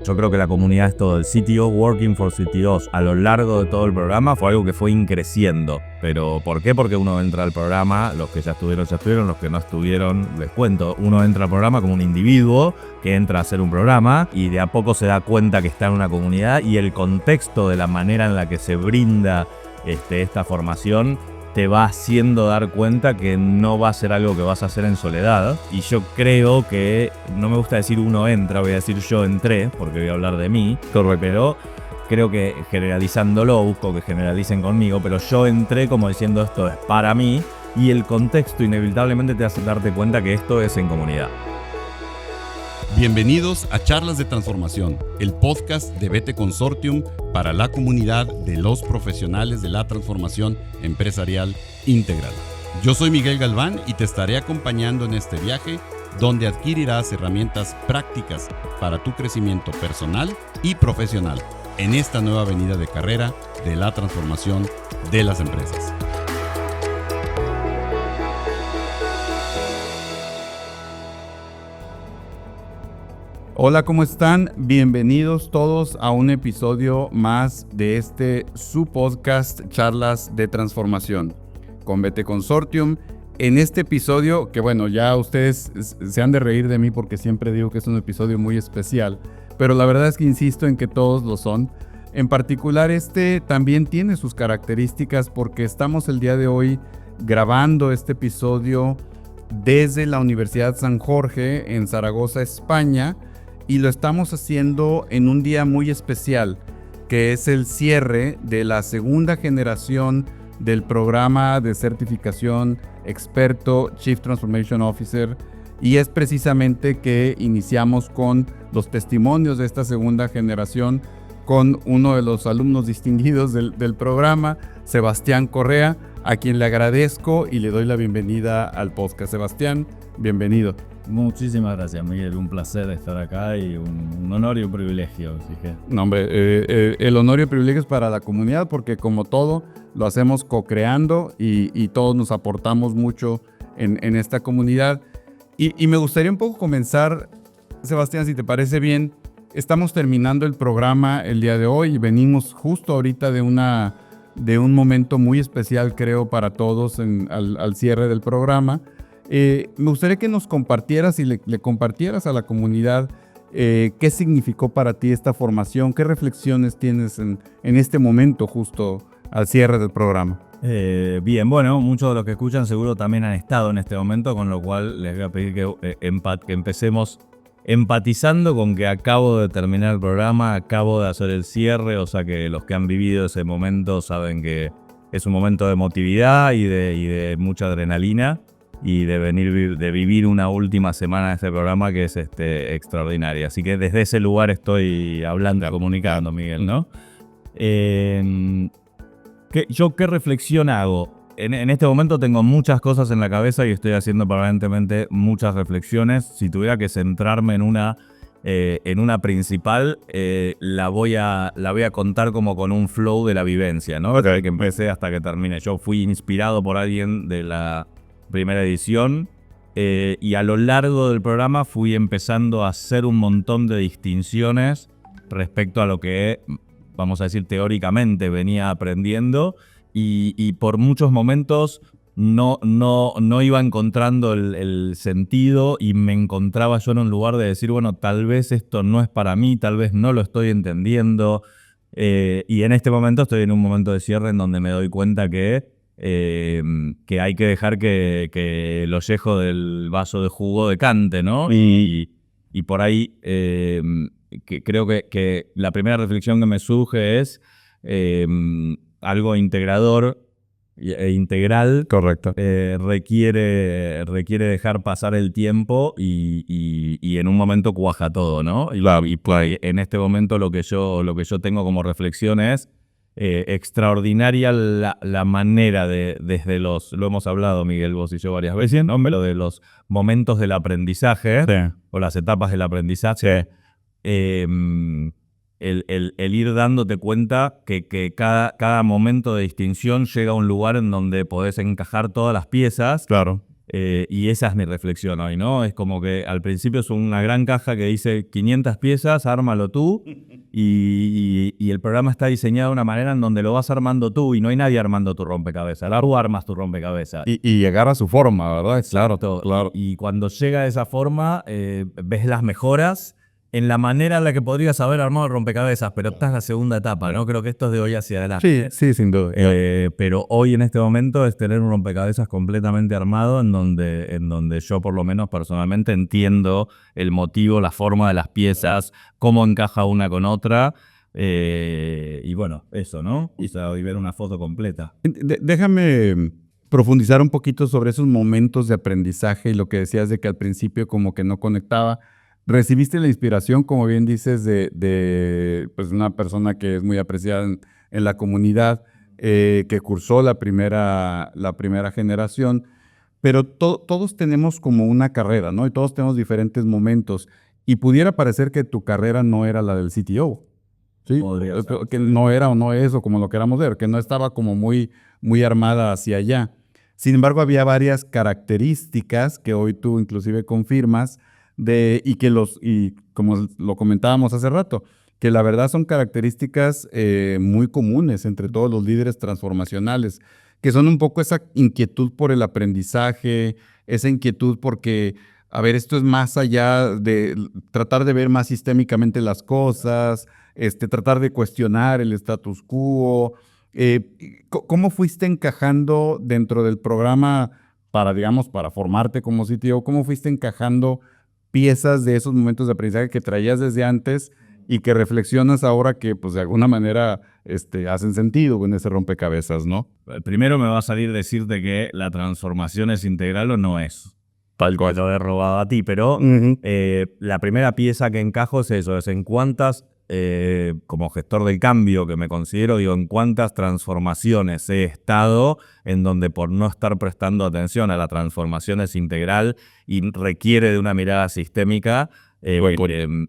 Yo creo que la comunidad es todo. El CTO Working for CTOs a lo largo de todo el programa fue algo que fue increciendo. ¿Pero por qué? Porque uno entra al programa, los que ya estuvieron, los que no estuvieron, les cuento. Uno entra al programa como un individuo que entra a hacer un programa y de a poco se da cuenta que está en una comunidad y el contexto de la manera en la que se brinda esta formación te va haciendo dar cuenta que no va a ser algo que vas a hacer en soledad. Y yo creo que, no me gusta decir uno entra, voy a decir yo entré, porque voy a hablar de mí, pero creo que generalizándolo, busco que generalicen conmigo, pero yo entré como diciendo esto es para mí, y el contexto inevitablemente te hace darte cuenta que esto es en comunidad. Bienvenidos a Charlas de Transformación, el podcast de BT Consortium para la comunidad de los profesionales de la transformación empresarial integral. Yo soy Miguel Galván y te estaré acompañando en este viaje donde adquirirás herramientas prácticas para tu crecimiento personal y profesional en esta nueva avenida de carrera de la transformación de las empresas. Hola, ¿cómo están? Bienvenidos todos a un episodio más de su podcast Charlas de Transformación con BT Consortium. En este episodio, que bueno, ya ustedes se han de reír de mí porque siempre digo que es un episodio muy especial, pero la verdad es que insisto en que todos lo son. En particular también tiene sus características porque estamos el día de hoy grabando este episodio desde la Universidad San Jorge en Zaragoza, España, y lo estamos haciendo en un día muy especial, que es el cierre de la segunda generación del programa de certificación experto Chief Transformation Officer, y es precisamente que iniciamos con los testimonios de esta segunda generación con uno de los alumnos distinguidos del programa, Sebastián Correa, a quien le agradezco y le doy la bienvenida al podcast. Sebastián, bienvenido. Muchísimas gracias, Miguel. Un placer estar acá y un honor y un privilegio. No, hombre, el honor y el privilegio es para la comunidad porque como todo lo hacemos co-creando y todos nos aportamos mucho en esta comunidad. Y me gustaría un poco comenzar, Sebastián, si te parece bien. Estamos terminando el programa el día de hoy y venimos justo ahorita de un momento muy especial, creo, para todos al cierre del programa. Me gustaría que nos compartieras y le compartieras a la comunidad qué significó para ti esta formación, qué reflexiones tienes en este momento justo al cierre del programa. Bien, bueno, muchos de los que escuchan seguro también han estado en este momento, con lo cual les voy a pedir que empecemos empatizando con que acabo de terminar el programa, acabo de hacer el cierre, o sea que los que han vivido ese momento saben que es un momento de emotividad y de mucha adrenalina. Y de vivir una última semana de este programa que es extraordinaria. Así que desde ese lugar estoy hablando, comunicando, Miguel, ¿no? ¿Yo qué reflexión hago? En este momento tengo muchas cosas en la cabeza y estoy haciendo permanentemente muchas reflexiones. Si tuviera que centrarme en una principal, la voy a contar como con un flow de la vivencia, ¿no? Desde que empecé hasta que termine. Yo fui inspirado por alguien de la primera edición y a lo largo del programa fui empezando a hacer un montón de distinciones respecto a lo que, vamos a decir, teóricamente venía aprendiendo y por muchos momentos no iba encontrando el sentido y me encontraba yo en un lugar de decir, bueno, tal vez esto no es para mí, tal vez no lo estoy entendiendo y en este momento estoy en un momento de cierre en donde me doy cuenta que hay que dejar que el ollejo del vaso de jugo decante, ¿no? Y por ahí que creo que la primera reflexión que me surge es algo integrador e integral. Correcto. Requiere dejar pasar el tiempo y en un momento cuaja todo, ¿no? Y pues, en este momento lo que yo tengo como reflexión es extraordinaria la manera desde lo hemos hablado Miguel, vos y yo varias veces, ¿no? Lo de los momentos del aprendizaje, sí, o las etapas del aprendizaje, sí. El ir dándote cuenta que cada momento de distinción llega a un lugar en donde podés encajar todas las piezas. Claro. Y esa es mi reflexión hoy, ¿no? Es como que al principio es una gran caja que dice 500 piezas, ármalo tú. Y el programa está diseñado de una manera en donde lo vas armando tú y no hay nadie armando tu rompecabezas. Tú armas tu rompecabezas. Y llegar a su forma, ¿verdad? Claro, todo. Claro. Y cuando llega a esa forma, ves las mejoras en la manera en la que podrías haber armado el rompecabezas, pero estás en la segunda etapa, ¿no? Creo que esto es de hoy hacia adelante. Sí, sin duda. Pero hoy en este momento es tener un rompecabezas completamente armado en donde yo por lo menos personalmente entiendo el motivo, la forma de las piezas, cómo encaja una con otra. Y bueno, eso, ¿no? Y ver una foto completa. Déjame profundizar un poquito sobre esos momentos de aprendizaje y lo que decías de que al principio como que no conectaba. Recibiste la inspiración, como bien dices, de pues una persona que es muy apreciada en la comunidad, que cursó la primera generación, pero todos tenemos como una carrera, ¿no? Y todos tenemos diferentes momentos. Y pudiera parecer que tu carrera no era la del CTO, ¿sí? Que no era o no es, o como lo queramos ver, que no estaba como muy armada hacia allá. Sin embargo, había varias características que hoy tú inclusive confirmas, y como lo comentábamos hace rato, que la verdad son características muy comunes entre todos los líderes transformacionales, que son un poco esa inquietud por el aprendizaje, esa inquietud porque, a ver, esto es más allá de tratar de ver más sistémicamente las cosas, tratar de cuestionar el status quo. ¿Cómo fuiste encajando dentro del programa para formarte como CTO? ¿Cómo fuiste encajando piezas de esos momentos de aprendizaje que traías desde antes y que reflexionas ahora que, pues, de alguna manera hacen sentido en ese rompecabezas, ¿no? Primero me va a salir decirte que la transformación es integral o no es. Tal cual lo he robado a ti, pero la primera pieza que encajo es eso, es en cuántas, como gestor del cambio que me considero, digo, en cuántas transformaciones he estado en donde por no estar prestando atención a la transformación es integral y requiere de una mirada sistémica, he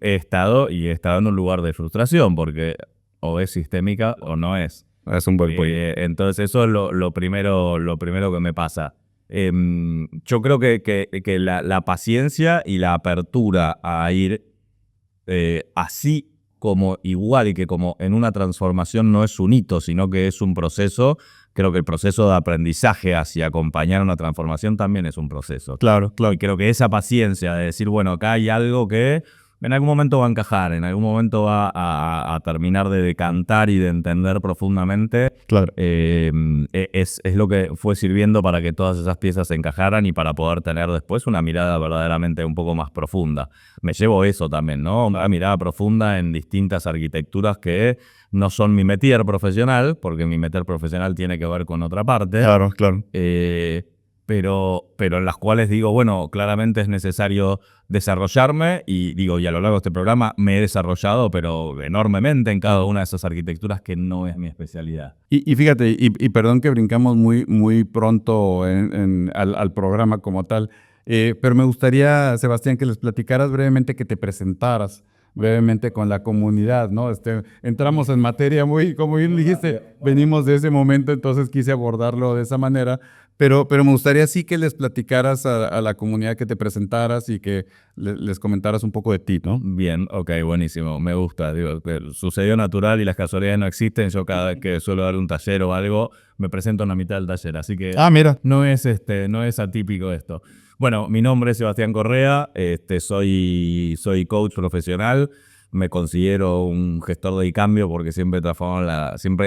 estado en un lugar de frustración porque o es sistémica o no es. Es un buen punto. Entonces eso es lo primero que me pasa. Yo creo que la paciencia y la apertura a ir así como igual y que como en una transformación no es un hito, sino que es un proceso. Creo que el proceso de aprendizaje hacia acompañar una transformación también es un proceso. Claro. Y creo que esa paciencia de decir, bueno, acá hay algo que en algún momento va a encajar, en algún momento va a terminar de decantar y de entender profundamente. Claro. Es lo que fue sirviendo para que todas esas piezas se encajaran y para poder tener después una mirada verdaderamente un poco más profunda. Me llevo eso también, ¿no? Una mirada profunda en distintas arquitecturas que no son mi métier profesional, porque mi métier profesional tiene que ver con otra parte. Claro. Pero en las cuales digo, bueno, claramente es necesario desarrollarme y a lo largo de este programa me he desarrollado, pero enormemente en cada una de esas arquitecturas que no es mi especialidad. Y fíjate, y perdón que brincamos muy pronto al programa como tal, pero me gustaría, Sebastián, que les platicaras brevemente, que te presentaras brevemente con la comunidad, ¿no? Entramos en materia como bien dijiste, venimos de ese momento, entonces quise abordarlo de esa manera, pero me gustaría sí que les platicaras a la comunidad, que te presentaras y que les comentaras un poco de ti, ¿no? Bien, ok, buenísimo, me gusta. Sucedió natural y las casualidades no existen. Yo cada vez que suelo dar un taller o algo, me presento en la mitad del taller, así que mira. no es atípico esto. Bueno, mi nombre es Sebastián Correa, soy coach profesional, me considero un gestor de cambio porque siempre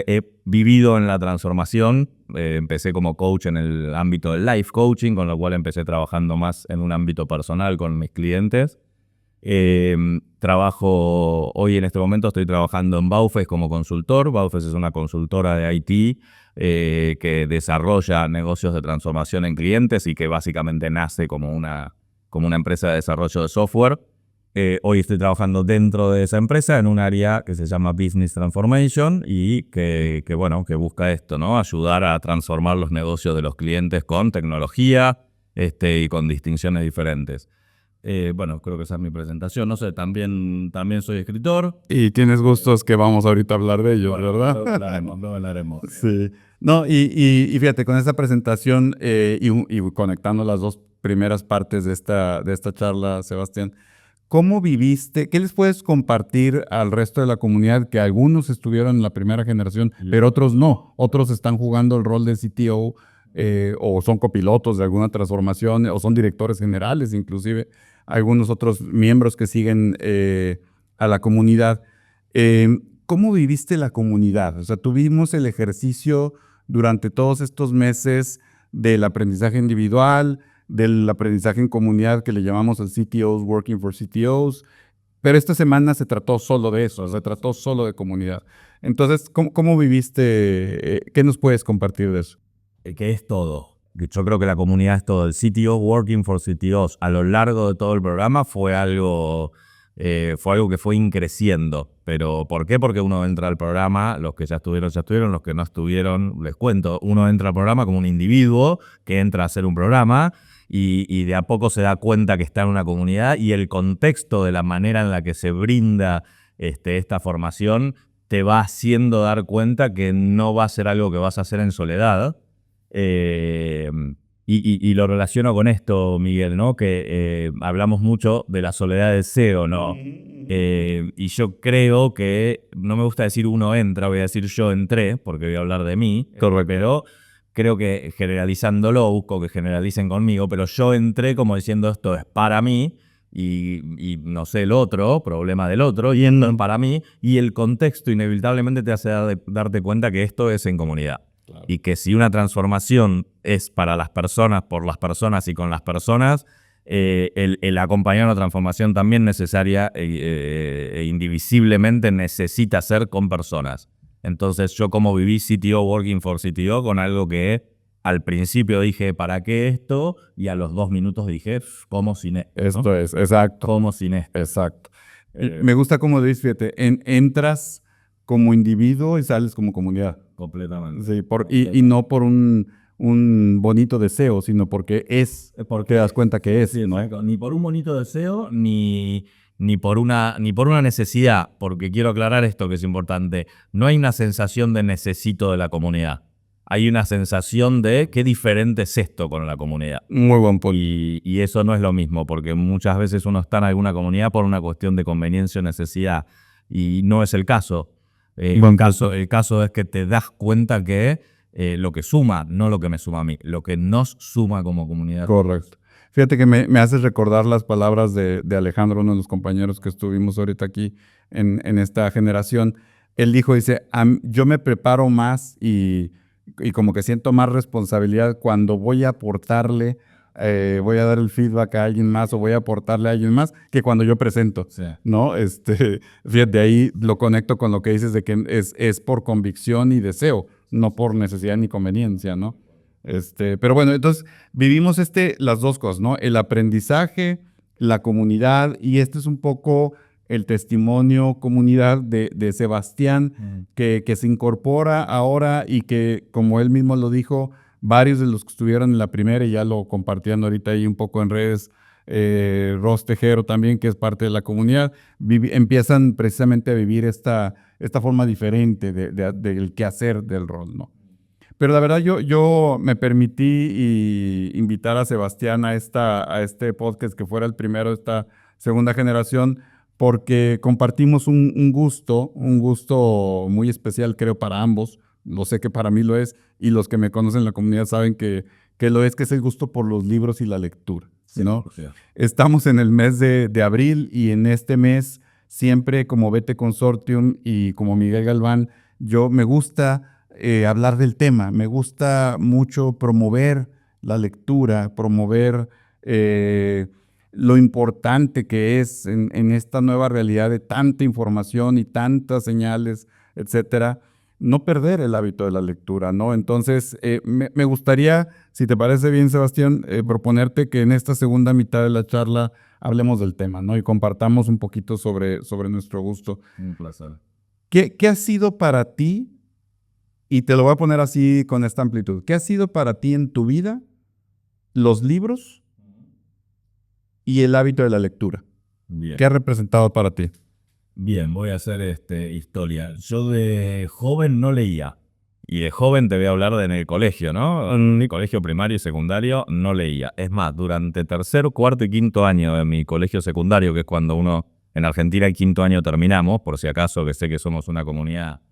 he vivido en la transformación. Empecé como coach en el ámbito del life coaching, con lo cual empecé trabajando más en un ámbito personal con mis clientes. Hoy en este momento estoy trabajando en Baufes como consultor. Baufes es una consultora de IT que desarrolla negocios de transformación en clientes y que básicamente nace como una empresa de desarrollo de software. Hoy estoy trabajando dentro de esa empresa en un área que se llama Business Transformation y que busca esto, ¿no? Ayudar a transformar los negocios de los clientes con tecnología y con distinciones diferentes. Creo que esa es mi presentación. No sé, también soy escritor. Y tienes gustos que vamos ahorita a hablar de ellos, ¿verdad? Lo hablaremos. Sí. No, y fíjate, con esta presentación y conectando las dos primeras partes de esta charla, Sebastián, ¿cómo viviste? ¿Qué les puedes compartir al resto de la comunidad? Que algunos estuvieron en la primera generación, pero otros no. Otros están jugando el rol de CTO o son copilotos de alguna transformación o son directores generales, inclusive. Algunos otros miembros que siguen a la comunidad. ¿Cómo viviste la comunidad? O sea, tuvimos el ejercicio durante todos estos meses del aprendizaje individual, del aprendizaje en comunidad que le llamamos el CTOs Working for CTOs, pero esta semana se trató solo de eso, se trató solo de comunidad. Entonces, ¿cómo viviste? ¿Qué nos puedes compartir de eso? Que es todo. Yo creo que la comunidad es todo. El CTO Working for CTOs a lo largo de todo el programa fue algo que fue increciendo. ¿Pero por qué? Porque uno entra al programa, los que ya estuvieron, los que no estuvieron, les cuento, uno entra al programa como un individuo que entra a hacer un programa y de a poco se da cuenta que está en una comunidad y el contexto de la manera en la que se brinda esta formación te va haciendo dar cuenta que no va a ser algo que vas a hacer en soledad. Y lo relaciono con esto, Miguel, ¿no? Que hablamos mucho de la soledad del CEO, ¿no? Y yo creo que, no me gusta decir uno entra, voy a decir yo entré, porque voy a hablar de mí, pero creo que generalizándolo, busco que generalicen conmigo, pero yo entré como diciendo esto es para mí, y no sé el otro, problema del otro, yendo en para mí, y el contexto inevitablemente te hace darte cuenta que esto es en comunidad. Claro. Y que si una transformación es para las personas, por las personas y con las personas, el acompañar una transformación también necesaria e indivisiblemente necesita ser con personas. Entonces yo como viví CTO Working for CTO con algo que al principio dije, ¿para qué esto? Y a los 2 minutos dije, ¿cómo sin esto? Esto ¿no? es, exacto. ¿Cómo sin esto? Exacto. Me gusta cómo dices, fíjate, entras como individuo y sales como comunidad. Completamente. Sí, y no por un bonito deseo, sino porque te das cuenta que es. Sí, ¿no? Ni por un bonito deseo, ni por una necesidad, porque quiero aclarar esto que es importante. No hay una sensación de necesito de la comunidad. Hay una sensación de qué diferente es esto con la comunidad. Muy buen punto. Y eso no es lo mismo, porque muchas veces uno está en alguna comunidad por una cuestión de conveniencia o necesidad, y no es el caso. El caso es que te das cuenta que lo que suma, no lo que me suma a mí, lo que nos suma como comunidad. Correcto. Fíjate que me haces recordar las palabras de Alejandro, uno de los compañeros que estuvimos ahorita aquí en esta generación. Él dice, yo me preparo más y como que siento más responsabilidad cuando voy a aportarle, voy a dar el feedback a alguien más o voy a aportarle a alguien más que cuando yo presento, sí. ¿No? Fíjate, ahí lo conecto con lo que dices de que es por convicción y deseo, no por necesidad ni conveniencia, ¿no? Pero bueno, entonces vivimos las dos cosas, ¿no? El aprendizaje, la comunidad, y este es un poco el testimonio comunidad de Sebastián, que se incorpora ahora y que, como él mismo lo dijo, varios de los que estuvieron en la primera y ya lo compartían ahorita ahí un poco en redes, Ros Tejero también, que es parte de la comunidad, empiezan precisamente a vivir esta forma diferente del quehacer del rol, ¿no? Pero la verdad yo me permití invitar a Sebastián a este podcast que fuera el primero de esta segunda generación porque compartimos un gusto muy especial creo para ambos. Lo sé que para mí lo es y los que me conocen en la comunidad saben que lo es, que es el gusto por los libros y la lectura, ¿no? Sí. Estamos en el mes de abril y en este mes siempre como BT Consortium y como Miguel Galván, me gusta hablar del tema. Me gusta mucho promover la lectura, promover lo importante que es en esta nueva realidad de tanta información y tantas señales, etcétera, no perder el hábito de la lectura, ¿no? Entonces, me gustaría, si te parece bien, Sebastián, proponerte que en esta segunda mitad de la charla hablemos del tema, ¿no? Y compartamos un poquito sobre nuestro gusto. Un placer. ¿Qué ha sido para ti? Y te lo voy a poner así con esta amplitud. ¿Qué ha sido para ti en tu vida los libros y el hábito de la lectura? Bien. ¿Qué ha representado para ti? Bien, voy a hacer historia. Yo de joven no leía Y de joven te voy a hablar de en el colegio, ¿no? En mi colegio primario y secundario no leía. Es más, durante tercer, cuarto y quinto año de mi colegio secundario, que es cuando uno, en Argentina, el quinto año terminamos, por si acaso, que sé que somos una comunidad...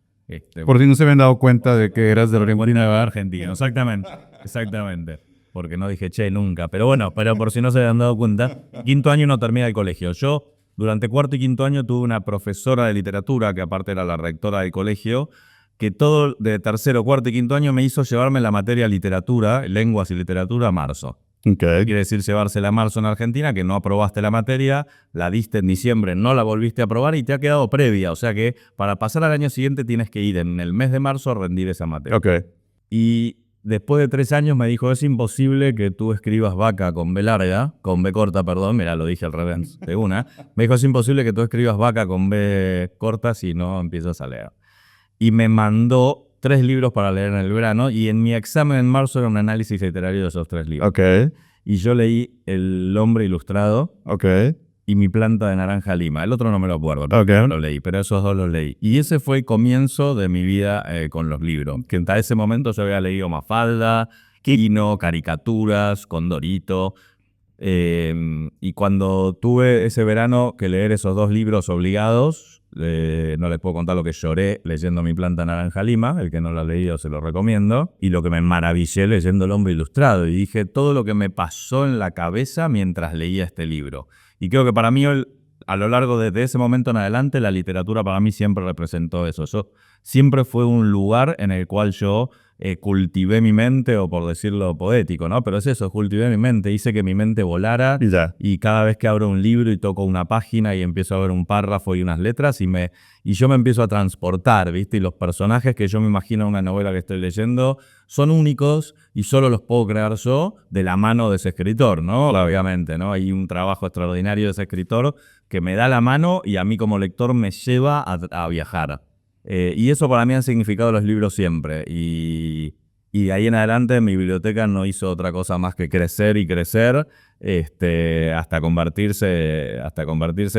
Por si no se habían dado cuenta de que eras de Argentina, exactamente. Porque no dije che nunca. Pero bueno, pero por si no se habían dado cuenta, quinto año no termina el colegio. Yo, durante cuarto y quinto año, tuve una profesora de literatura, que aparte era la rectora del colegio, que todo de tercero, cuarto y quinto año me hizo llevarme la materia literatura, lenguas y literatura, a marzo. Okay. Quiere decir llevársela a marzo en Argentina, que no aprobaste la materia, la diste en diciembre, no la volviste a aprobar y te ha quedado previa. O sea que para pasar al año siguiente tienes que ir en el mes de marzo a rendir esa materia. Okay. Y después de 3 años me dijo, es imposible que tú escribas vaca con B larga, con B corta, perdón, mira, lo dije al revés de una. Me dijo, es imposible que tú escribas vaca con B corta si no empiezas a leer. Y me mandó 3 libros para leer en el verano y en mi examen en marzo era un análisis literario de esos 3 libros. Okay. Y yo leí El hombre ilustrado Okay. y Mi planta de naranja lima. El otro no me lo acuerdo, Okay. no lo leí, pero esos 2 los leí. Y ese fue el comienzo de mi vida con los libros. Que hasta ese momento yo había leído Mafalda, Quino, caricaturas, Condorito. Y cuando tuve ese verano que leer esos 2 libros obligados, no les puedo contar lo que lloré leyendo Mi planta naranja lima, el que no lo ha leído se lo recomiendo, y lo que me maravillé leyendo El hombre ilustrado, y dije todo lo que me pasó en la cabeza mientras leía este libro. Y creo que para mí, a lo largo de ese momento en adelante, la literatura para mí siempre representó eso. Siempre fue un lugar en el cual yo cultivé mi mente, o por decirlo poético, ¿no? Pero es eso, cultivé mi mente, hice que mi mente volara y cada vez que abro un libro y toco una página y empiezo a ver un párrafo y unas letras y yo me empiezo a transportar, ¿viste? Y los personajes que yo me imagino en una novela que estoy leyendo son únicos y solo los puedo crear yo de la mano de ese escritor, ¿no? Obviamente, ¿no? Hay un trabajo extraordinario de ese escritor que me da la mano y a mí como lector me lleva a viajar. Y eso para mí han significado los libros siempre. Y de ahí en adelante mi biblioteca no hizo otra cosa más que crecer y crecer hasta convertirse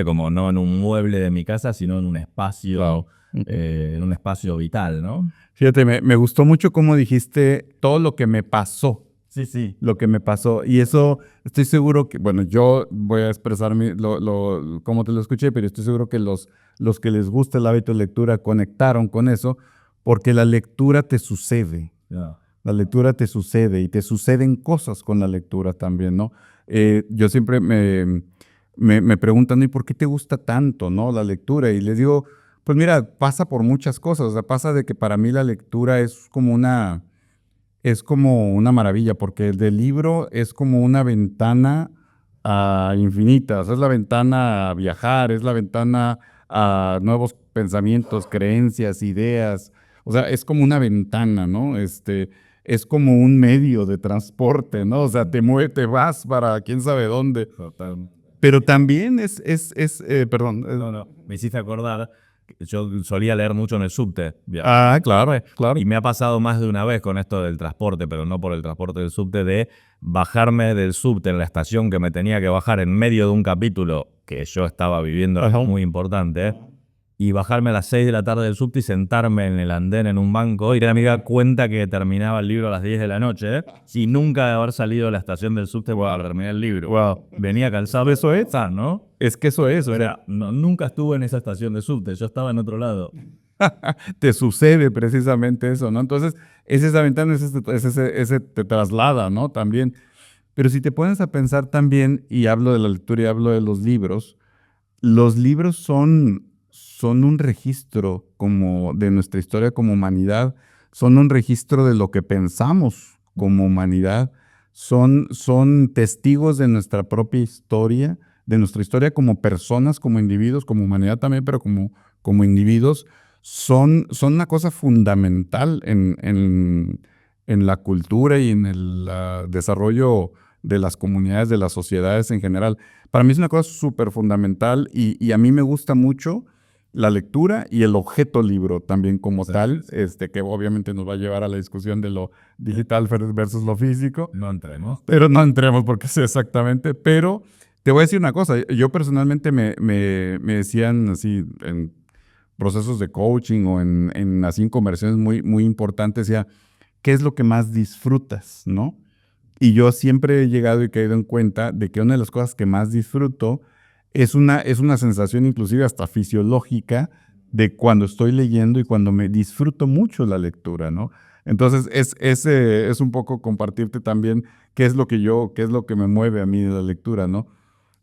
como no en un mueble de mi casa, sino en un espacio, vital, ¿no? Fíjate, me gustó mucho cómo dijiste todo lo que me pasó. Sí. Lo que me pasó. Y eso estoy seguro que, bueno, yo voy a expresar cómo te lo escuché, pero estoy seguro que los que les gusta el hábito de lectura conectaron con eso, porque la lectura te sucede. Yeah. La lectura te sucede y te suceden cosas con la lectura también, ¿no? Yo siempre me preguntan, ¿y por qué te gusta tanto, no, la lectura? Y les digo, pues mira, pasa por muchas cosas. O sea, pasa de que para mí la lectura es como una maravilla, porque el del libro es como una ventana infinita. O sea, es la ventana a viajar, es la ventana a nuevos pensamientos, creencias, ideas. O sea, es como una ventana, ¿no? Es como un medio de transporte, ¿no? O sea, te vas para quién sabe dónde. Total. Pero también perdón. No, me hiciste acordar. Yo solía leer mucho en el subte. Claro. Y me ha pasado más de una vez con esto del transporte, pero no por el transporte del subte, de bajarme del subte en la estación que me tenía que bajar en medio de un capítulo que yo estaba viviendo, muy importante, y bajarme a las 6 de la tarde del subte y sentarme en el andén en un banco y me da cuenta que terminaba el libro a las 10 de la noche, y nunca haber salido de la estación del subte para terminar el libro. Wow. Venía cansado. Eso es, ¿no? Es que eso es. O sea, nunca estuve en esa estación de subte, yo estaba en otro lado. Te sucede precisamente eso, ¿no? Entonces, es esa ventana, ese te traslada, ¿no? También. Pero si te pones a pensar también, y hablo de la lectura y hablo de los libros son un registro como de nuestra historia como humanidad, son un registro de lo que pensamos como humanidad, son testigos de nuestra propia historia, de nuestra historia como personas, como individuos, como humanidad también, pero como individuos, son una cosa fundamental en la cultura y en el desarrollo de las comunidades, de las sociedades en general. Para mí es una cosa súper fundamental y a mí me gusta mucho la lectura y el objeto libro también como tal, que obviamente nos va a llevar a la discusión de lo digital versus lo físico. No entremos. Pero no entremos porque sí, exactamente. Pero te voy a decir una cosa. Yo personalmente me decían así, procesos de coaching o en así en conversaciones muy, muy importantes, decía, ¿qué es lo que más disfrutas, no? Y yo siempre he llegado y caído en cuenta de que una de las cosas que más disfruto es una sensación inclusive hasta fisiológica de cuando estoy leyendo y cuando me disfruto mucho la lectura, ¿no? Entonces es un poco compartirte también qué es lo que me mueve a mí de la lectura, ¿no?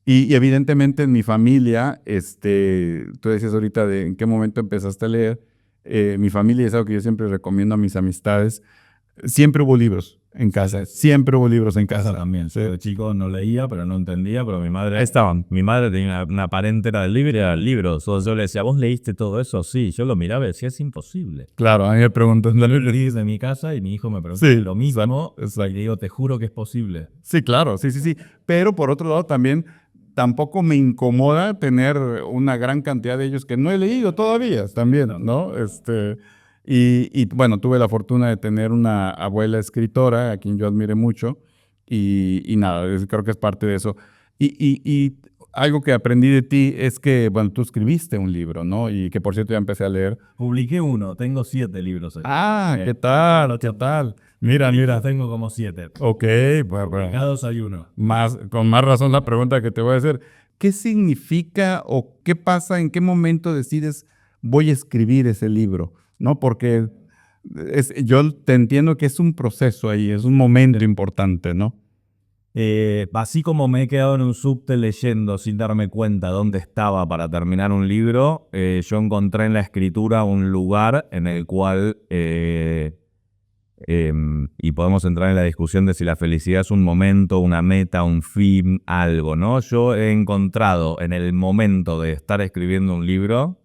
Y evidentemente en mi familia, tú decías ahorita de en qué momento empezaste a leer, mi familia es algo que yo siempre recomiendo a mis amistades. Siempre hubo libros en casa, siempre hubo libros en casa. También. Sí. Yo de chico no leía, pero no entendía, pero mi madre... Ahí estaban. Mi madre tenía una parentela del libro y era el libro. Yo le decía, ¿vos leíste todo eso? Sí. Yo lo miraba y decía, es imposible. Claro, a mí me preguntan. Lo leí de mi casa y mi hijo me preguntó Sí, lo mismo. exacto. Y le digo, te juro que es posible. Sí, claro, sí, sí, sí. Pero por otro lado también tampoco me incomoda tener una gran cantidad de ellos que no he leído todavía también, ¿no? Y bueno, tuve la fortuna de tener una abuela escritora a quien yo admiré mucho y nada, creo que es parte de eso. Y algo que aprendí de ti es que, bueno, tú escribiste un libro, ¿no? Y que por cierto ya empecé a leer. Publiqué uno, tengo 7 libros. Ah, ¿qué tal? ¿Qué tal? Mira, mira. Tengo como 7. Ok, pues, Publicados hay uno. con más razón la pregunta que te voy a hacer. ¿Qué significa o qué pasa, en qué momento decides voy a escribir ese libro? ¿No? Porque yo te entiendo que es un proceso ahí, es un momento importante, ¿no? Así como me he quedado en un subte leyendo sin darme cuenta dónde estaba para terminar un libro, yo encontré en la escritura un lugar en el cual, y podemos entrar en la discusión de si la felicidad es un momento, una meta, un fin, algo, ¿no? Yo he encontrado en el momento de estar escribiendo un libro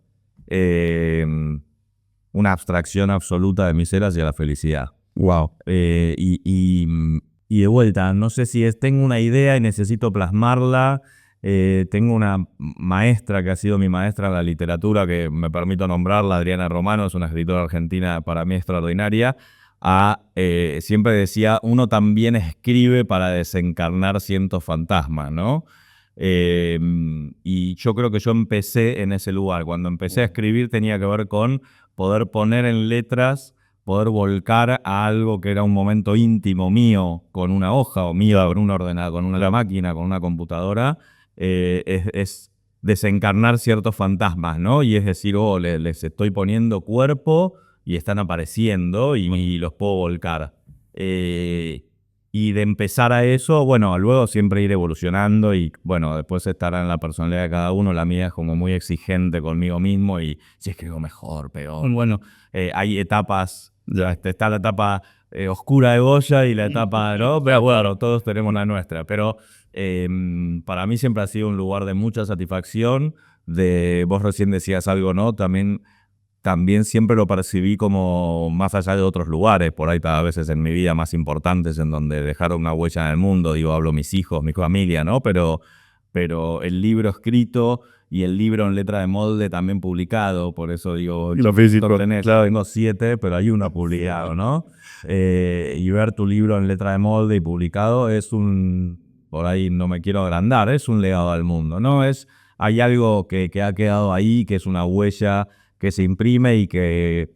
una abstracción absoluta de mi ser hacia la felicidad. Wow. Y de vuelta, no sé si tengo una idea y necesito plasmarla. Tengo una maestra que ha sido mi maestra en la literatura, que me permito nombrarla, Adriana Romano, es una escritora argentina para mí extraordinaria. Siempre decía, uno también escribe para desencarnar ciertos fantasmas, ¿no? Y yo creo que yo empecé en ese lugar. Cuando empecé a escribir tenía que ver con poder poner en letras, poder volcar a algo que era un momento íntimo mío con una hoja o mío con un ordenador, con una máquina, con una computadora, es desencarnar ciertos fantasmas, ¿no? Y es decir, les estoy poniendo cuerpo y están apareciendo y los puedo volcar. Y de empezar a eso, bueno, luego siempre ir evolucionando y, bueno, después estará en la personalidad de cada uno. La mía es como muy exigente conmigo mismo y si escribo mejor, peor. Bueno, hay etapas, está la etapa oscura de Goya y la etapa, ¿no? Pero bueno, todos tenemos la nuestra. Pero para mí siempre ha sido un lugar de mucha satisfacción. Vos recién decías algo, ¿no? También siempre lo percibí como más allá de otros lugares, por ahí a veces en mi vida más importantes, en donde dejaron una huella en el mundo, digo, hablo mis hijos, mi familia, ¿no? Pero el libro escrito y el libro en letra de molde también publicado, por eso digo, Lo físico, claro, tengo 7, pero hay uno publicado, ¿no? Y ver tu libro en letra de molde y publicado por ahí no me quiero agrandar, es un legado al mundo, ¿no? Hay algo que ha quedado ahí, que es una huella que se imprime y que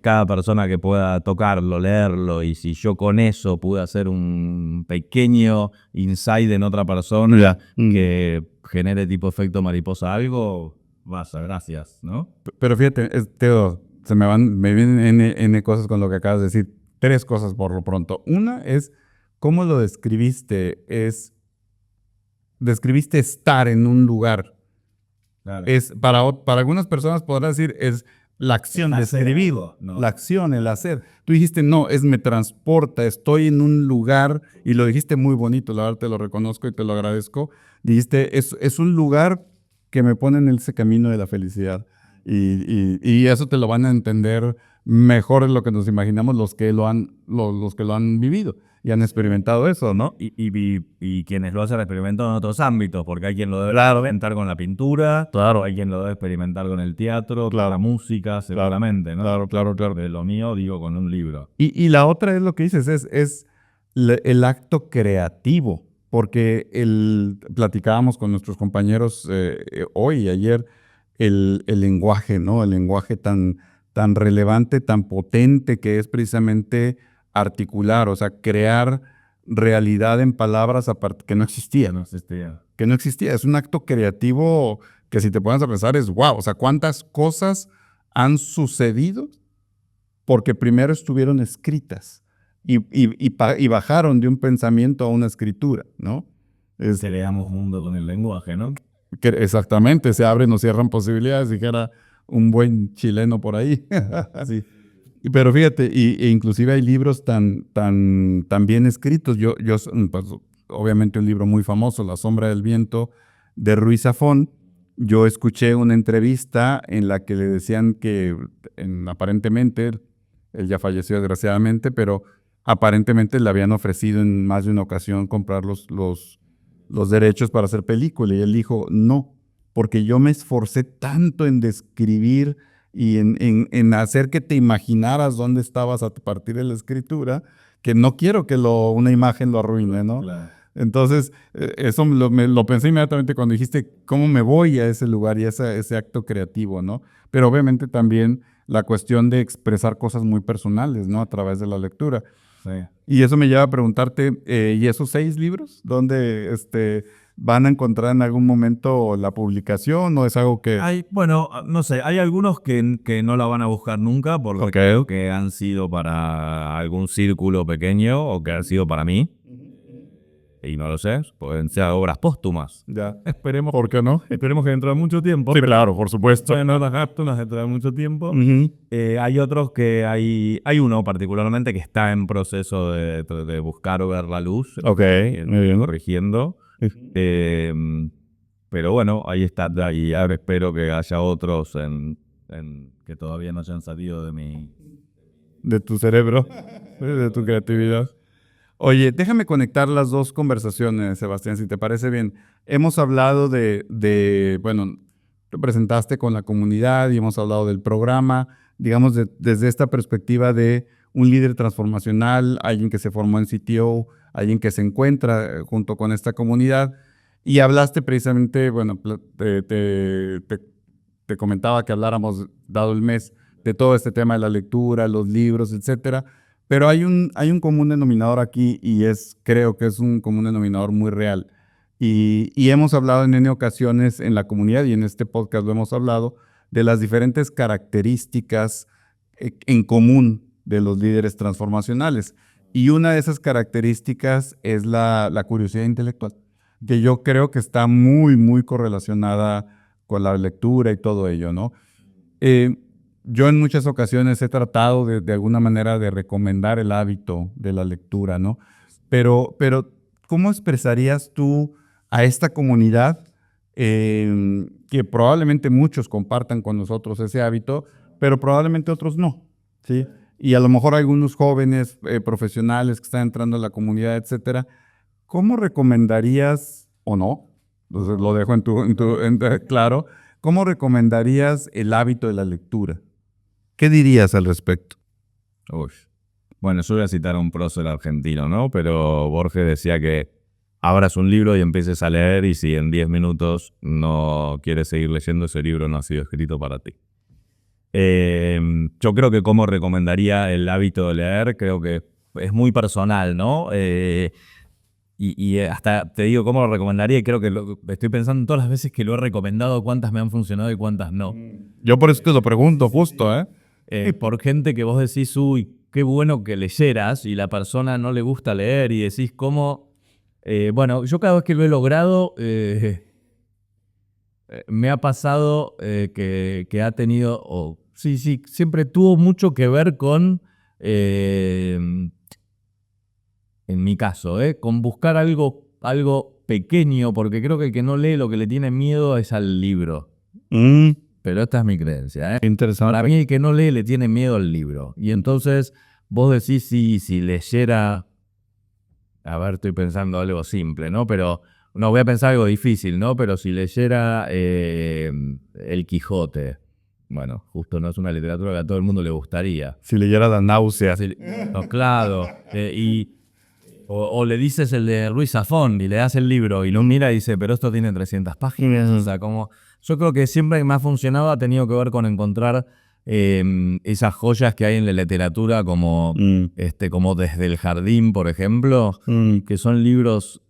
cada persona que pueda tocarlo, leerlo, y si yo con eso pude hacer un pequeño insight en otra persona que genere tipo efecto mariposa algo, gracias, ¿no? Pero fíjate, Teo, me vienen N cosas con lo que acabas de decir. 3 cosas por lo pronto. Una es, ¿cómo lo describiste? Describiste estar en un lugar. Claro. Para algunas personas podrá decir, es la acción de escribir, ¿no? La acción, el hacer. Tú dijiste, no, me transporta, estoy en un lugar, y lo dijiste muy bonito, la verdad te lo reconozco y te lo agradezco. Dijiste, es un lugar que me pone en ese camino de la felicidad. Y eso te lo van a entender mejor de lo que nos imaginamos los que lo han vivido y han experimentado eso, ¿no? Y quienes lo hacen experimentar en otros ámbitos, porque hay quien lo debe experimentar con la pintura, claro, hay quien lo debe experimentar con el teatro, claro, la música, seguramente, ¿no? Claro. De lo mío, digo, con un libro. Y la otra es lo que dices, es el acto creativo, porque platicábamos con nuestros compañeros hoy y ayer, el lenguaje, ¿no? El lenguaje tan relevante, tan potente que es precisamente articular, o sea, crear realidad en palabras que no existía. Que no existía. Es un acto creativo que si te pones a pensar es wow, o sea, cuántas cosas han sucedido porque primero estuvieron escritas y bajaron de un pensamiento a una escritura, ¿no? Creamos mundo con el lenguaje, ¿no? Exactamente, se abren o cierran posibilidades, dijera un buen chileno por ahí. Sí. Pero fíjate, e inclusive hay libros tan bien escritos. Pues, obviamente un libro muy famoso, La sombra del viento, de Ruiz Zafón. Yo escuché una entrevista en la que le decían que aparentemente, él ya falleció desgraciadamente, pero aparentemente le habían ofrecido en más de una ocasión comprar los derechos para hacer película. Y él dijo, no, porque yo me esforcé tanto en describir y en hacer que te imaginaras dónde estabas a partir de la escritura, que no quiero que una imagen lo arruine, ¿no? Claro. Entonces, eso lo pensé inmediatamente cuando dijiste, ¿cómo me voy a ese lugar y ese acto creativo, ¿no? Pero obviamente también la cuestión de expresar cosas muy personales, ¿no? A través de la lectura. Sí. Y eso me lleva a preguntarte, ¿y esos 6 libros? ¿Dónde van a encontrar en algún momento la publicación o es algo que...? Bueno, no sé, hay algunos que no la van a buscar nunca porque creo que han sido para algún círculo pequeño o que han sido para mí. Y no lo sé, pueden ser obras póstumas. Ya. Esperemos. ¿Por qué no? Esperemos que dentro de mucho tiempo. Sí, claro, por supuesto. Bueno, las póstumas dentro de mucho tiempo. Uh-huh. Hay otros que hay uno particularmente que está en proceso de buscar o ver la luz. Ok, muy bien. Corrigiendo. Pero bueno, ahí está. Y ahora espero que haya otros que todavía no hayan salido de tu cerebro, de tu creatividad. Oye, déjame conectar las dos conversaciones, Sebastián, si te parece bien. Hemos hablado bueno, te presentaste con la comunidad y hemos hablado del programa, digamos, desde esta perspectiva de un líder transformacional, alguien que se formó en CTO, alguien que se encuentra junto con esta comunidad. Y hablaste precisamente, bueno, te comentaba que habláramos, dado el mes, de todo este tema de la lectura, los libros, etcétera. Pero hay un común denominador aquí y creo que es un común denominador muy real. Y hemos hablado en N ocasiones en la comunidad y en este podcast lo hemos hablado de las diferentes características en común de los líderes transformacionales. Y una de esas características es la curiosidad intelectual, que yo creo que está muy, muy correlacionada con la lectura y todo ello, ¿no? Yo en muchas ocasiones he tratado de alguna manera de recomendar el hábito de la lectura, ¿no? Pero ¿cómo expresarías tú a esta comunidad que probablemente muchos compartan con nosotros ese hábito, pero probablemente otros no, ¿sí? Y a lo mejor algunos jóvenes profesionales que están entrando a la comunidad, etcétera, ¿cómo recomendarías, o no? Entonces lo dejo claro, ¿cómo recomendarías el hábito de la lectura? ¿Qué dirías al respecto? Bueno, yo voy a citar a un prócer argentino, ¿no? Pero Borges decía que abras un libro y empieces a leer y si en 10 minutos no quieres seguir leyendo, ese libro no ha sido escrito para ti. Yo creo que como recomendaría el hábito de leer, creo que es muy personal, ¿no? Y hasta te digo cómo lo recomendaría y creo que estoy pensando en todas las veces que lo he recomendado, cuántas me han funcionado y cuántas no. Yo por eso te lo pregunto justo, Por gente que vos decís, uy, qué bueno que leyeras y la persona no le gusta leer y decís cómo... bueno, yo cada vez que lo he logrado, me ha pasado que ha tenido... sí, siempre tuvo mucho que ver con... en mi caso, con buscar algo pequeño, porque creo que el que no lee lo que le tiene miedo es al libro. Pero esta es mi creencia. Interesante. Para mí el que no lee le tiene miedo al libro. Y entonces vos decís, si leyera... A ver, estoy pensando algo simple, ¿no? Pero no, voy a pensar algo difícil, ¿no? Pero si leyera El Quijote, bueno, justo no es una literatura que a todo el mundo le gustaría. Si leyera La náusea. No, claro. O le dices el de Ruiz Zafón y le das el libro y lo mira y dice, pero esto tiene 300 páginas. O sea, como Yo creo que siempre que me ha funcionado ha tenido que ver con encontrar esas joyas que hay en la literatura como Desde el jardín, por ejemplo, que son libros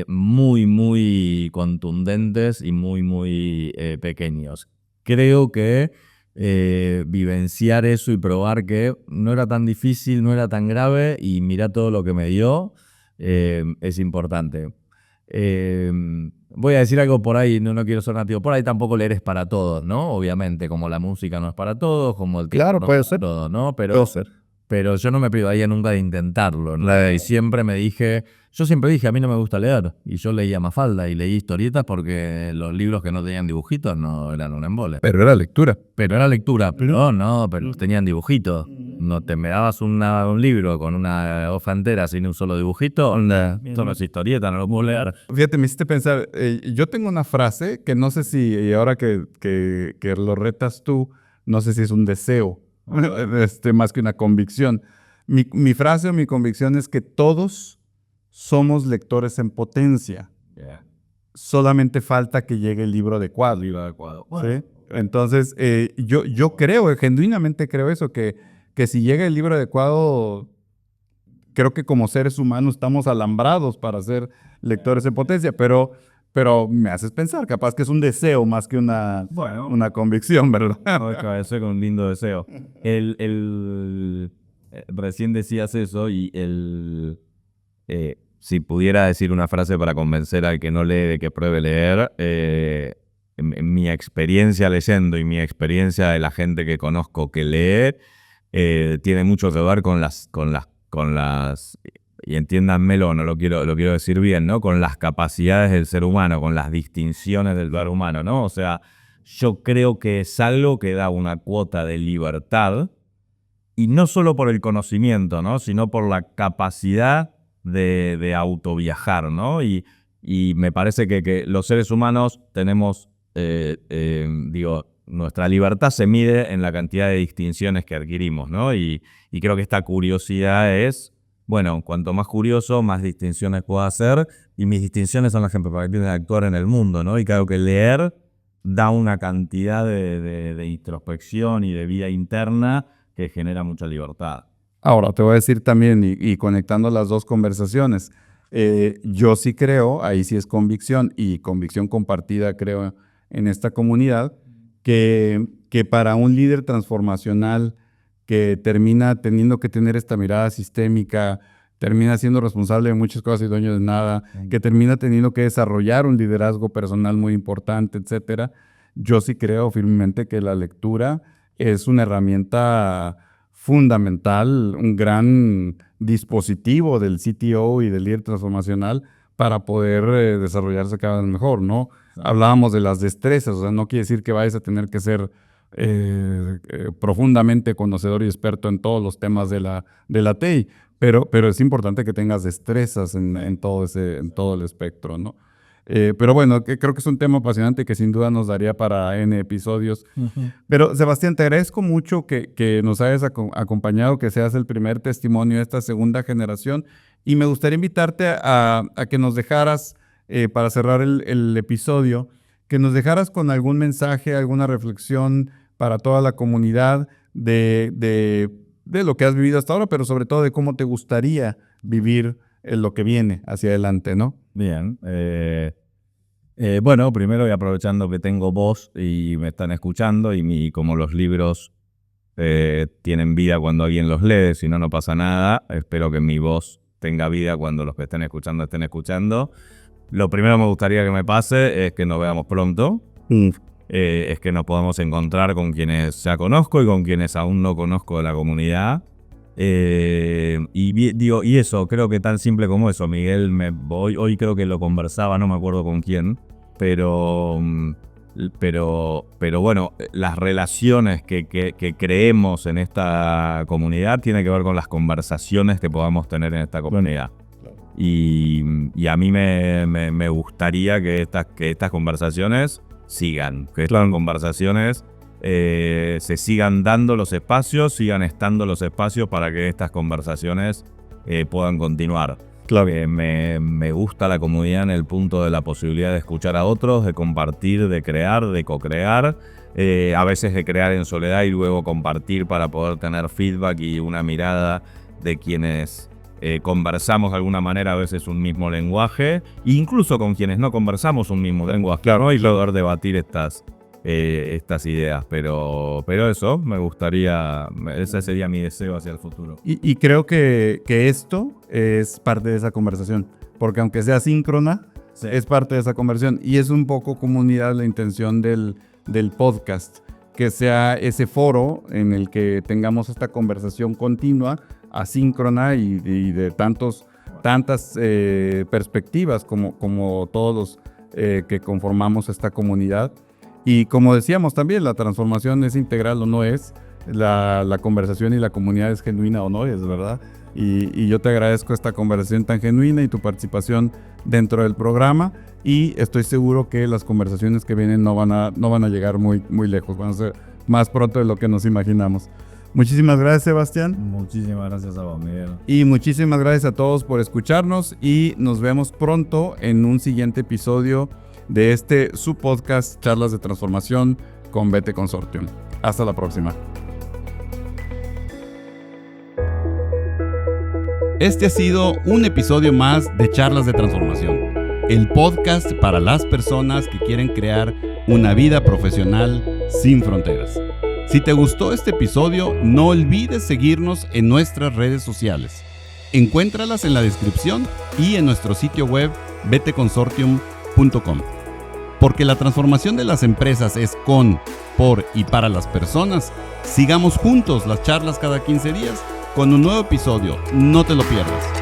muy, muy contundentes y muy, muy pequeños. Creo que vivenciar eso y probar que no era tan difícil, no era tan grave y mirá todo lo que me dio, es importante. Voy a decir algo por ahí, no quiero ser nativo. Por ahí tampoco leer es para todos, ¿no? Obviamente, como la música no es para todos, como el Claro, no puede es para ser. todos, ¿no? Puede ser. Pero yo no me privaría nunca de intentarlo, ¿no? Y siempre yo siempre dije, a mí no me gusta leer. Y yo leía Mafalda y leí historietas porque los libros que no tenían dibujitos no eran un embole. Pero era lectura. Pero era lectura, pero tenían dibujitos. No te me dabas un libro con una hoja entera sin un solo dibujito, esto no es historieta, no lo puedo leer. Fíjate, me hiciste pensar, yo tengo una frase que no sé si, y ahora que lo retas tú, no sé si es un deseo, más que una convicción. Mi frase o mi convicción es que todos somos lectores en potencia. Yeah. Solamente falta que llegue el libro adecuado. ¿Sí? Entonces, yo creo, genuinamente creo eso, que si llega el libro adecuado, creo que como seres humanos estamos alambrados para ser lectores en potencia, pero me haces pensar, capaz que es un deseo más que una convicción, ¿verdad? Eso con un lindo deseo. Recién decías eso y si pudiera decir una frase para convencer al que no lee de que pruebe leer, en mi experiencia leyendo y mi experiencia de la gente que conozco que lee, tiene mucho que ver con las y entiéndanmelo, no lo quiero decir bien, ¿no? Con las capacidades del ser humano, con las distinciones del ser humano, ¿no? O sea, yo creo que es algo que da una cuota de libertad, y no solo por el conocimiento, ¿no? Sino por la capacidad de autoviajar, ¿no? Y me parece que los seres humanos tenemos, nuestra libertad se mide en la cantidad de distinciones que adquirimos, ¿no? Y creo que esta curiosidad es, bueno, cuanto más curioso, más distinciones puedo hacer, y mis distinciones son las que me permiten actuar en el mundo, ¿no? Y creo que leer da una cantidad de introspección y de vida interna que genera mucha libertad. Ahora, te voy a decir también, y conectando las dos conversaciones, yo sí creo, ahí sí es convicción, y convicción compartida creo en esta comunidad, que para un líder transformacional que termina teniendo que tener esta mirada sistémica, termina siendo responsable de muchas cosas y dueño de nada, que termina teniendo que desarrollar un liderazgo personal muy importante, etcétera, yo sí creo firmemente que la lectura es una herramienta fundamental, un gran dispositivo del CTO y del líder transformacional para poder desarrollarse cada vez mejor, ¿no? Sí. Hablábamos de las destrezas, o sea, no quiere decir que vayas a tener que ser profundamente conocedor y experto en todos los temas de la TI, pero es importante que tengas destrezas en todo el espectro, ¿no? Pero bueno, creo que es un tema apasionante que sin duda nos daría para N episodios. Uh-huh. Pero Sebastián, te agradezco mucho que nos hayas acompañado, que seas el primer testimonio de esta segunda generación, y me gustaría invitarte a que nos dejaras, para cerrar el episodio, que nos dejaras con algún mensaje, alguna reflexión para toda la comunidad de lo que has vivido hasta ahora, pero sobre todo de cómo te gustaría vivir lo que viene hacia adelante, ¿no? Bien. Bueno, primero, y aprovechando que tengo voz y me están escuchando, y como los libros tienen vida cuando alguien los lee, si no, no pasa nada. Espero que mi voz tenga vida cuando los que estén escuchando. Lo primero que me gustaría que me pase es que nos veamos pronto. Es que nos podamos encontrar con quienes ya conozco y con quienes aún no conozco de la comunidad. Y eso, creo que tan simple como eso, Miguel, hoy creo que lo conversaba, no me acuerdo con quién, pero bueno, las relaciones que creemos en esta comunidad tienen que ver con las conversaciones que podamos tener en esta comunidad. Y a mí me gustaría que estas conversaciones sigan, que estas conversaciones se sigan dando los espacios, sigan estando los espacios para que estas conversaciones puedan continuar. Claro que me gusta la comunidad en el punto de la posibilidad de escuchar a otros, de compartir, de crear, de co-crear, a veces de crear en soledad y luego compartir para poder tener feedback y una mirada de quienes conversamos de alguna manera a veces un mismo lenguaje, incluso con quienes no conversamos un mismo lenguaje, claro, ¿no? Y poder debatir estas ideas, pero eso me gustaría, ese sería mi deseo hacia el futuro. Y creo que esto es parte de esa conversación, porque aunque sea síncrona, sí, es parte de esa conversación y es un poco comunidad la intención del podcast, que sea ese foro en el que tengamos esta conversación continua, asíncrona y de tantas perspectivas como todos los que conformamos esta comunidad. Y como decíamos también, la transformación es integral o no es, la conversación y la comunidad es genuina o no es, ¿verdad? Y yo te agradezco esta conversación tan genuina y tu participación dentro del programa y estoy seguro que las conversaciones que vienen no van a llegar muy lejos, van a ser más pronto de lo que nos imaginamos. Muchísimas gracias, Sebastián. Muchísimas gracias a vos, Miguel. Y muchísimas gracias a todos por escucharnos y nos vemos pronto en un siguiente episodio de su podcast Charlas de Transformación con BT Consortium. Hasta la próxima. Este ha sido un episodio más de Charlas de Transformación, el podcast para las personas que quieren crear una vida profesional sin fronteras. Si te gustó este episodio, no olvides seguirnos en nuestras redes sociales. Encuéntralas en la descripción y en nuestro sitio web btconsortium.com. Porque la transformación de las empresas es con, por y para las personas, sigamos juntos las charlas cada 15 días con un nuevo episodio. No te lo pierdas.